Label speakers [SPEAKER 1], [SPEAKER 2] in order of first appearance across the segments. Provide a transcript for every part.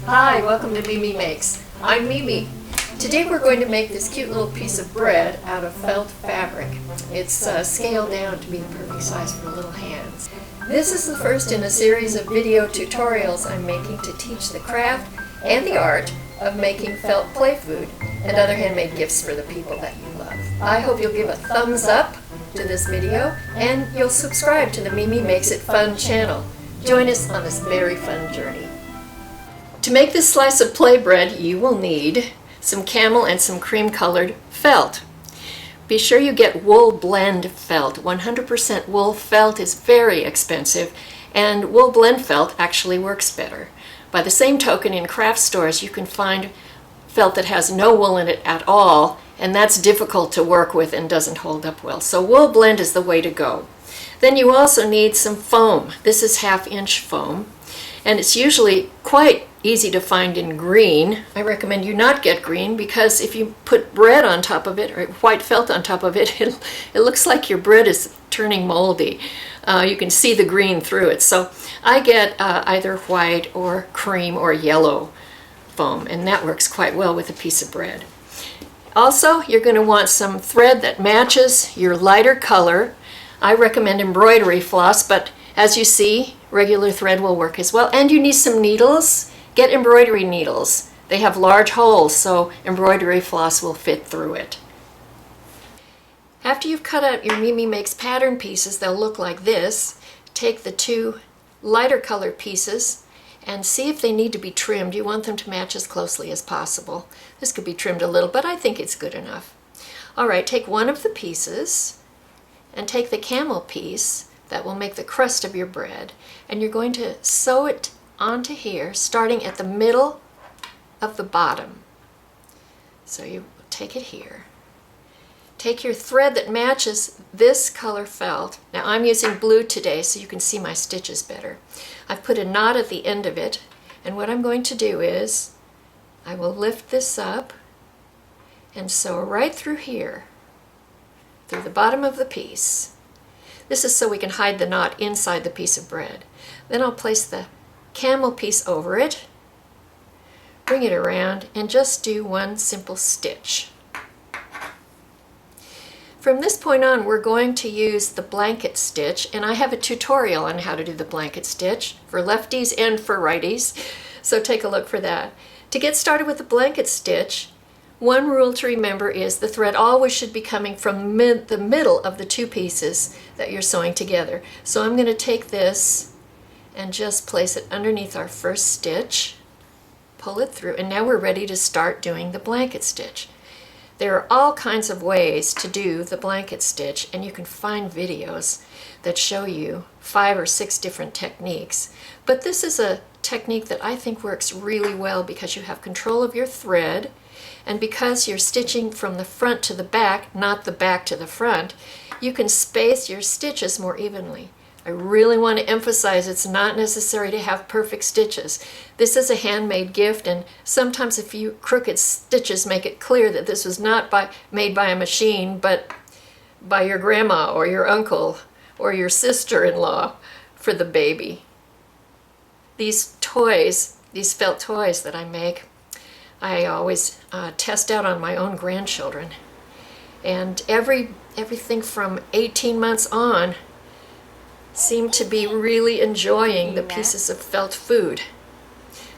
[SPEAKER 1] Hi, welcome to Mimi Makes. I'm Mimi. Today we're going to make this cute little piece of bread out of felt fabric. It's scaled down to be the perfect size for little hands. This is the first in a series of video tutorials I'm making to teach the craft and the art of making felt play food and other handmade gifts for the people that you love. I hope you'll give a thumbs up to this video and you'll subscribe to the Mimi Makes It Fun channel. Join us on this very fun journey. To make this slice of play bread, you will need some camel and some cream colored felt. Be sure you get wool blend felt. 100% wool felt is very expensive, and wool blend felt actually works better. By the same token, in craft stores you can find felt that has no wool in it at all, and that's difficult to work with and doesn't hold up well. So wool blend is the way to go. Then you also need some foam. This is 1/2 inch foam, and it's usually quite easy to find in green. I recommend you not get green because if you put bread on top of it or white felt on top of it, it looks like your bread is turning moldy. You can see the green through it. So I get either white or cream or yellow foam, and that works quite well with a piece of bread. Also, you're going to want some thread that matches your lighter color. I recommend embroidery floss, but as you see, regular thread will work as well. And you need some needles. Get embroidery needles. They have large holes, so embroidery floss will fit through it. After you've cut out your Mimi Makes pattern pieces, they'll look like this. Take the 2 lighter colored pieces and see if they need to be trimmed. You want them to match as closely as possible. This could be trimmed a little, but I think it's good enough. All right, take one of the pieces and take the camel piece that will make the crust of your bread, and you're going to sew it onto here, starting at the middle of the bottom. So you take it here. Take your thread that matches this color felt. Now I'm using blue today so you can see my stitches better. I've put a knot at the end of it, and what I'm going to do is I will lift this up and sew right through here, through the bottom of the piece. This is so we can hide the knot inside the piece of bread. Then I'll place the camel piece over it, bring it around, and just do one simple stitch. From this point on, we're going to use the blanket stitch, and I have a tutorial on how to do the blanket stitch for lefties and for righties, so take a look for that. To get started with the blanket stitch, one rule to remember is the thread always should be coming from the middle of the 2 pieces that you're sewing together. So I'm going to take this and just place it underneath our first stitch, pull it through, and now we're ready to start doing the blanket stitch. There are all kinds of ways to do the blanket stitch, and you can find videos that show you 5 or 6 different techniques. But this is a technique that I think works really well because you have control of your thread, and because you're stitching from the front to the back, not the back to the front, you can space your stitches more evenly. I really want to emphasize it's not necessary to have perfect stitches. This is a handmade gift, and sometimes a few crooked stitches make it clear that this was not made by a machine, but by your grandma or your uncle or your sister-in-law for the baby. These toys, these felt toys that I make, I always test out on my own grandchildren. And everything from 18 months on seem to be really enjoying the pieces of felt food.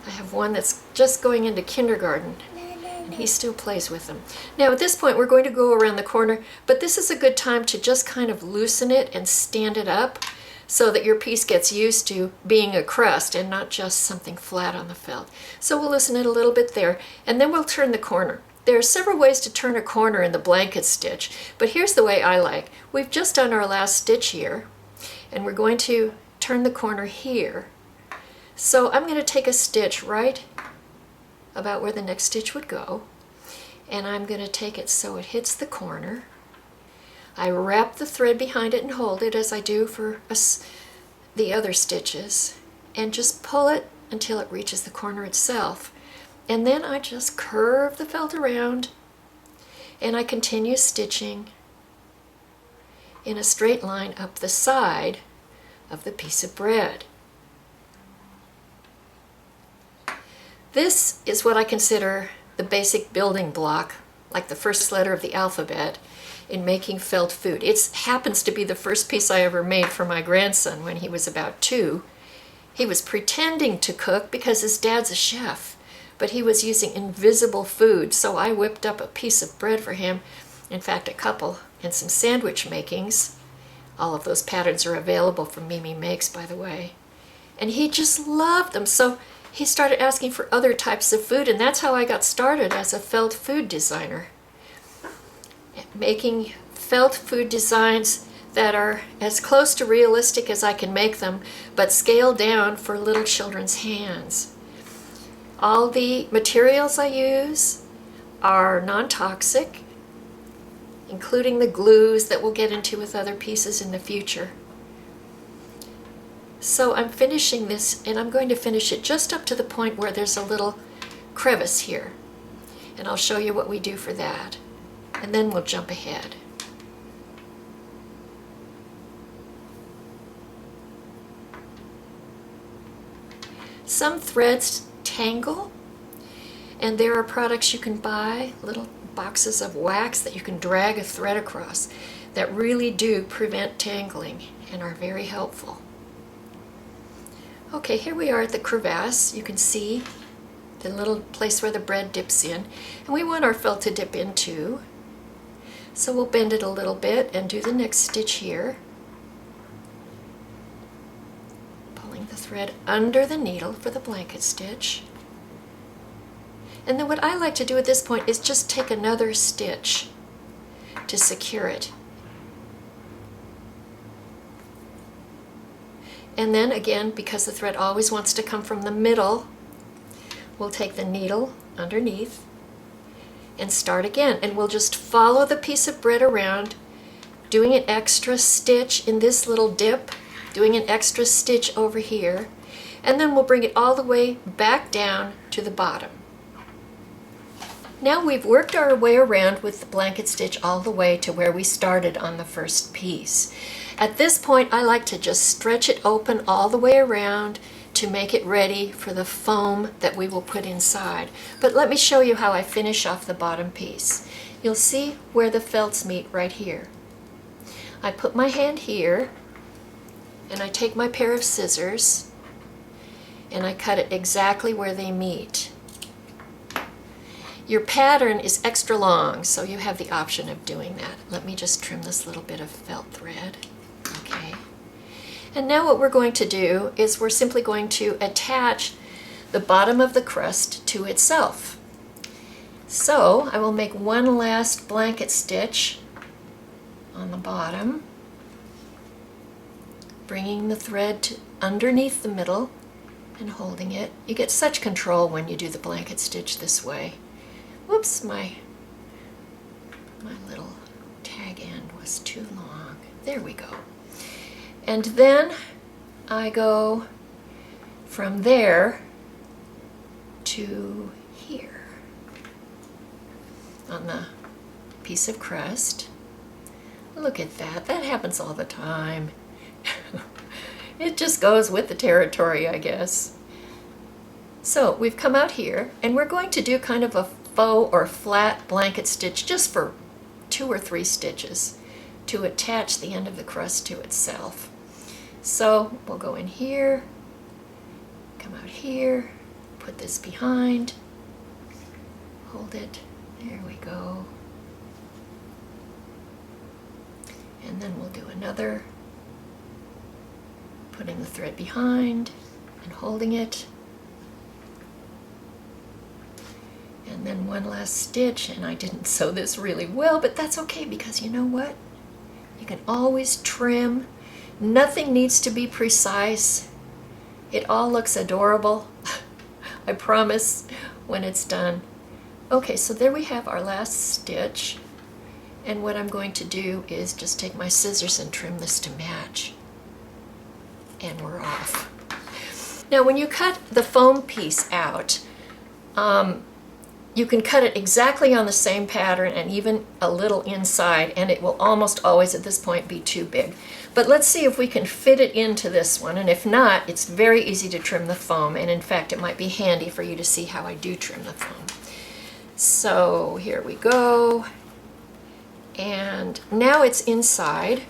[SPEAKER 1] I have one that's just going into kindergarten, and he still plays with them. Now at this point we're going to go around the corner, but this is a good time to just kind of loosen it and stand it up so that your piece gets used to being a crust and not just something flat on the felt. So we'll loosen it a little bit there, and then we'll turn the corner. There are several ways to turn a corner in the blanket stitch, but here's the way I like. We've just done our last stitch here, and we're going to turn the corner here. So I'm going to take a stitch right about where the next stitch would go, and I'm going to take it so it hits the corner. I wrap the thread behind it and hold it as I do for the other stitches, and just pull it until it reaches the corner itself. And then I just curve the felt around, and I continue stitching in a straight line up the side of the piece of bread. This is what I consider the basic building block, like the first letter of the alphabet, in making felt food. It happens to be the first piece I ever made for my grandson when he was about 2. He was pretending to cook because his dad's a chef, but he was using invisible food, so I whipped up a piece of bread for him, in fact a couple, and some sandwich makings. All of those patterns are available from Mimi Makes, by the way. And he just loved them, so he started asking for other types of food, and that's how I got started as a felt food designer. Making felt food designs that are as close to realistic as I can make them, but scaled down for little children's hands. All the materials I use are non-toxic, including the glues that we'll get into with other pieces in the future. So I'm finishing this, and I'm going to finish it just up to the point where there's a little crevice here. And I'll show you what we do for that. And then we'll jump ahead. Some threads tangle, and there are products you can buy, little boxes of wax that you can drag a thread across, that really do prevent tangling and are very helpful. Okay, here we are at the crevasse. You can see the little place where the bread dips in, and we want our felt to dip into. So we'll bend it a little bit and do the next stitch here. Pulling the thread under the needle for the blanket stitch. And then what I like to do at this point is just take another stitch to secure it. And then again, because the thread always wants to come from the middle, we'll take the needle underneath and start again. And we'll just follow the piece of bread around, doing an extra stitch in this little dip, doing an extra stitch over here, and then we'll bring it all the way back down to the bottom. Now we've worked our way around with the blanket stitch all the way to where we started on the first piece. At this point, I like to just stretch it open all the way around to make it ready for the foam that we will put inside. But let me show you how I finish off the bottom piece. You'll see where the felts meet right here. I put my hand here, and I take my pair of scissors, and I cut it exactly where they meet. Your pattern is extra long, so you have the option of doing that. Let me just trim this little bit of felt thread. Okay. And now what we're going to do is we're simply going to attach the bottom of the crust to itself. So I will make one last blanket stitch on the bottom, bringing the thread to underneath the middle and holding it. You get such control when you do the blanket stitch this way. Whoops, my little tag end was too long. There we go. And then I go from there to here on the piece of crust. Look at that. That happens all the time. It just goes with the territory, I guess. So we've come out here, and we're going to do kind of a faux or flat blanket stitch just for 2 or 3 stitches to attach the end of the crust to itself. So we'll go in here, come out here, put this behind, hold it, there we go. And then we'll do another, putting the thread behind and holding it. And then one last stitch, and I didn't sew this really well, but that's okay because you know what? You can always trim. Nothing needs to be precise. It all looks adorable, I promise, when it's done. Okay, so there we have our last stitch. And what I'm going to do is just take my scissors and trim this to match. And we're off. Now when you cut the foam piece out, you can cut it exactly on the same pattern and even a little inside, and it will almost always at this point be too big. But let's see if we can fit it into this one, and if not, it's very easy to trim the foam, and in fact it might be handy for you to see how I do trim the foam. So here we go, and now it's inside.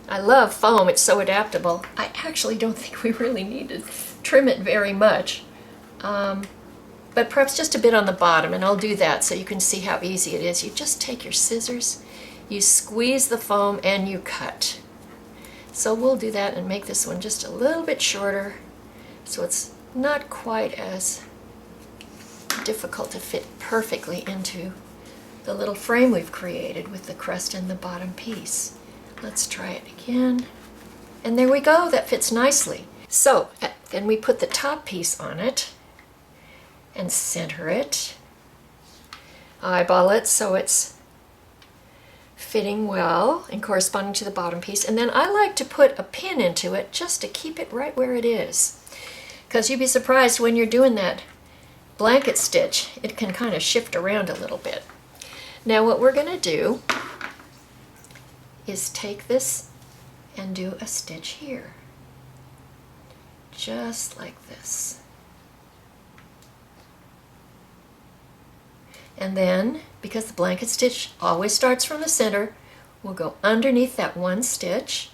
[SPEAKER 1] I love foam, it's so adaptable. I actually don't think we really need to trim it very much, but perhaps just a bit on the bottom, and I'll do that so you can see how easy it is. You just take your scissors, you squeeze the foam, and you cut. So we'll do that and make this one just a little bit shorter so it's not quite as difficult to fit perfectly into the little frame we've created with the crust and the bottom piece. Let's try it again. And there we go, that fits nicely. So then we put the top piece on it and center it. Eyeball it so it's fitting well and corresponding to the bottom piece. And then I like to put a pin into it just to keep it right where it is. Because you'd be surprised when you're doing that blanket stitch, it can kind of shift around a little bit. Now what we're going to do is take this and do a stitch here. Just like this. And then, because the blanket stitch always starts from the center, we'll go underneath that one stitch.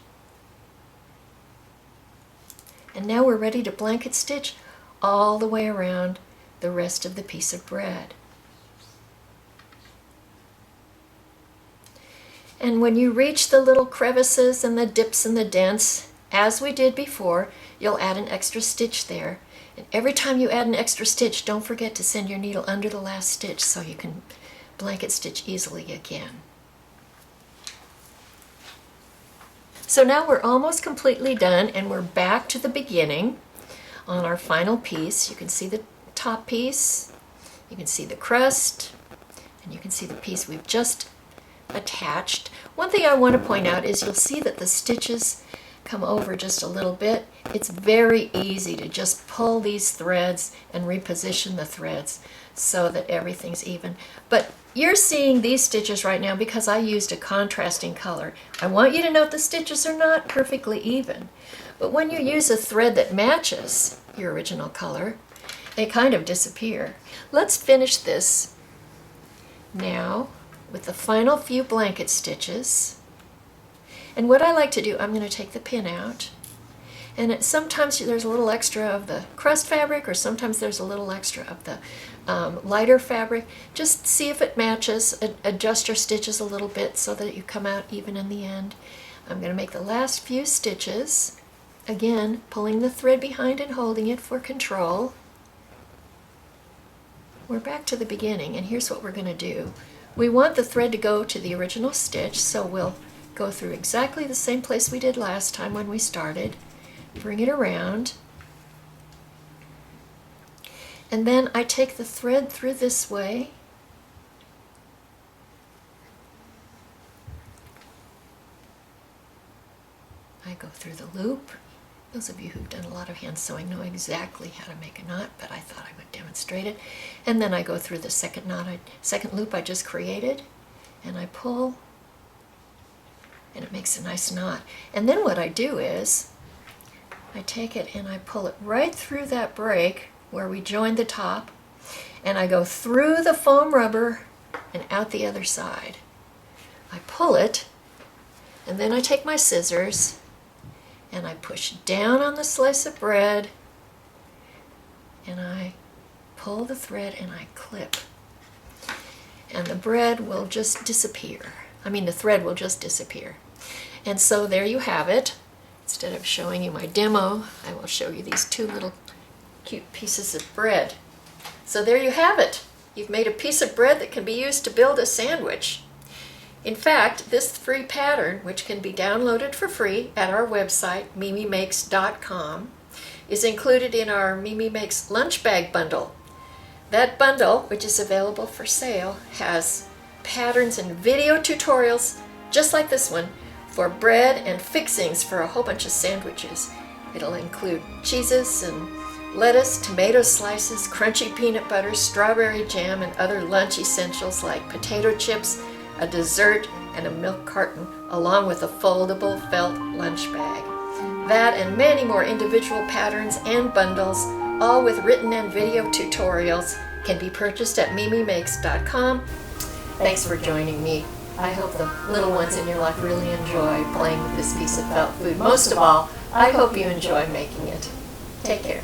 [SPEAKER 1] And now we're ready to blanket stitch all the way around the rest of the piece of bread. And when you reach the little crevices and the dips and the dents, as we did before, you'll add an extra stitch there. And every time you add an extra stitch, don't forget to send your needle under the last stitch so you can blanket stitch easily again. So now we're almost completely done, and we're back to the beginning on our final piece. You can see the top piece, you can see the crust, and you can see the piece we've just attached. One thing I want to point out is you'll see that the stitches come over just a little bit. It's very easy to just pull these threads and reposition the threads so that everything's even. But you're seeing these stitches right now because I used a contrasting color. I want you to note the stitches are not perfectly even. But when you use a thread that matches your original color, they kind of disappear. Let's finish this now with the final few blanket stitches. And what I like to do, I'm going to take the pin out, and sometimes there's a little extra of the crust fabric, or sometimes there's a little extra of the lighter fabric. Just see if it matches, adjust your stitches a little bit so that you come out even in the end. I'm going to make the last few stitches, again pulling the thread behind and holding it for control. We're back to the beginning, and here's what we're going to do. We want the thread to go to the original stitch, so we'll go through exactly the same place we did last time when we started. Bring it around. And then I take the thread through this way. I go through the loop. Those of you who've done a lot of hand sewing know exactly how to make a knot, but I thought I would demonstrate it. And then I go through the second loop I just created, and I pull, and it makes a nice knot. And then what I do is I take it and I pull it right through that break where we joined the top, and I go through the foam rubber and out the other side. I pull it, and then I take my scissors and I push down on the slice of bread, and I pull the thread and I clip, and the bread will just disappear. I mean, the thread will just disappear. And so there you have it. Instead of showing you my demo, I will show you these two little cute pieces of bread. So there you have it. You've made a piece of bread that can be used to build a sandwich. In fact, this free pattern, which can be downloaded for free at our website, mimimakes.com, is included in our Mimi Makes lunch bag bundle. That bundle, which is available for sale, has patterns and video tutorials just like this one for bread and fixings for a whole bunch of sandwiches. It'll include cheeses and lettuce, tomato slices, crunchy peanut butter, strawberry jam, and other lunch essentials like potato chips, a dessert, and a milk carton along with a foldable felt lunch bag. That and many more individual patterns and bundles, all with written and video tutorials, can be purchased at mimimakes.com. Thanks for joining me. I hope the little ones in your life really enjoy playing with this piece of felt food. Most of all, I hope you enjoy making it. Take care.